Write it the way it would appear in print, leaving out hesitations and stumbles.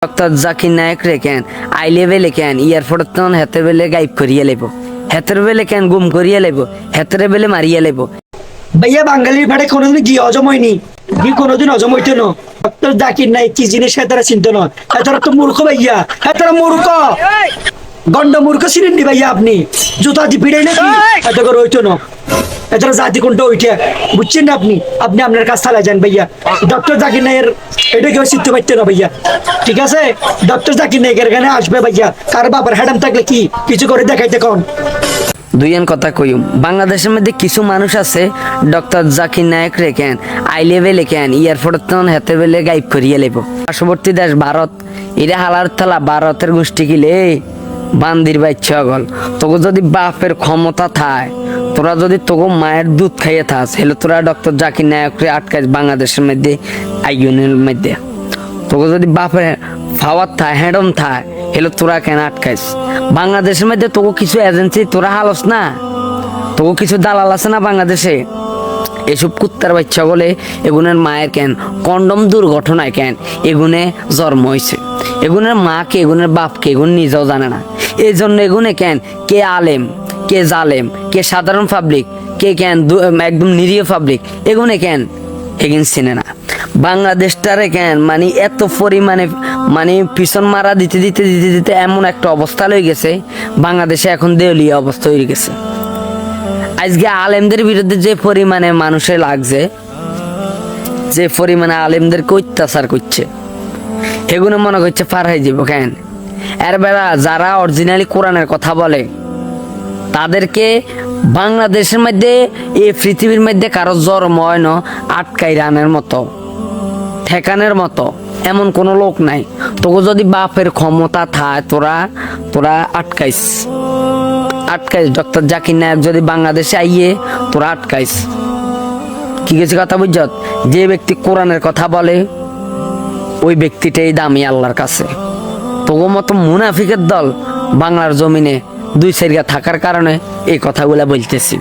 Doctor Zakir Naik রে কেন আইলে বেলে কেন এয়ারপোর্ট তখন হেতের বেলে গাইব করিয়া লেব, হেতের বেলে কেন গুম করিয়া লেব, হেতের বেলে মারিয়া লেব। ভাইয়া বাঙালির ভাড়ে কোনোদিন গিয়ে হজম হয়নি, গিয়ে কোনোদিন হজম হইতো না। ডক্টর জাকির নায়ক কি জিনিস হেতারা চিনতো না, হেতারা তো মূর্খ ভাইয়া, হেতারা মূর্খ, গন্ড মূর্খ ছিলেন নি ভাইয়া আপনি, জুতা দি পিড়াই নাকি এত করে হইতো না। এছাড়া জাতি কোনটা ওইটা বুঝছেন না আপনি, আপনি আপনার কাজ চালাই যান ভাইয়া। ডক্টর জাকির নাইয়ের এটা কেউ শিখতে পারতো না ভাইয়া, ঠিক আছে? ডক্টর জাকির নাইকের এখানে আসবে ভাইয়া, কার বাবার হ্যাডাম থাকলে কি কিছু করে দেখাইতে কোন দুইয়েন কথা কইম, বাংলাদেশের মধ্যে কিছু মানুষ আছে ডক্টর জাকির নায়ক রে কেন আইলে বেলে কেন এয়ারপোর্ট তখন হেতে বেলে গাইব করিয়া লেব। পার্শ্ববর্তী দেশ ভারত, এরা হালার থালা ভারতের গোষ্ঠী গিলে বান্দির বাচ্চা গল। তোকে যদি বাপের ক্ষমতা থায়, তোরা যদি তোকে মায়ের দুধ খাইয়ে থাস, হেলে তোরা ডক্টর জাকির নায়ক রে আটকাইস বাংলাদেশের মধ্যে আইনের মধ্যে। তোকে যদি বাপের ফাওয়ার থায়, হ্যাডম থায়, হেলে তোরা কেন আটকাইস বাংলাদেশের মধ্যে? তোকে কিছু এজেন্সি তোরা হালস না, তোকে কিছু দালাল আছে না বাংলাদেশে? এসব কুত্তার বাচ্চা বলে এগুনের মায়ের কেন কন্ডম দুর্ঘটনায় কেন এগুনে জন্ম হয়েছে, এগুনের মাকে এগুনের বাপকে এগুন নিজেও জানে না। এই জন্য এগুনে কেন কে আলেম, কে জালেম, কে সাধারণ পাবলিক, কে কেন একদম নিরীহ পাবলিক, এগুনে কেন এগিন চিনে না। বাংলাদেশটারে কেন মানে এত পরিমাণে মানে পিছন মারা দিতে দিতে দিতে দিতে এমন একটা অবস্থা হয়ে গেছে, বাংলাদেশে এখন দেউলিয়া অবস্থা হয়ে গেছে। আজকে আলেমদের বিরুদ্ধে যে পরিমাণে মানুষে লাগছে, যে পরিমাণে আলেমদেরকে অত্যাচার করছে, এগুলো মনে করছে পার হয়ে যাব কেন। এর বেলা যারা অরিজিনালি কোরআনের কথা বলে তাদেরকে বাংলাদেশের মধ্যে এই পৃথিবীর মধ্যে কারো জন্ম হয় না আটকাই রানের মতো, ঠেকানের মতো এমন কোনো লোক নাই। তোকে যদি বাপের ক্ষমতা থায়, তোরা তোরা আটকাইস ডক্টর জাকির নায়ক যদি বাংলাদেশে আইয়ে তোরা আটকাইস। কি কিছু কথা বুঝত? যে ব্যক্তি কোরআনের কথা বলে ওই ব্যক্তিটাই দামি আল্লাহর কাছে। তোগো মতো মুনাফিকের দল বাংলার জমিনে দুই সাইডে থাকার কারণে এই কথাগুলা বলতেছি।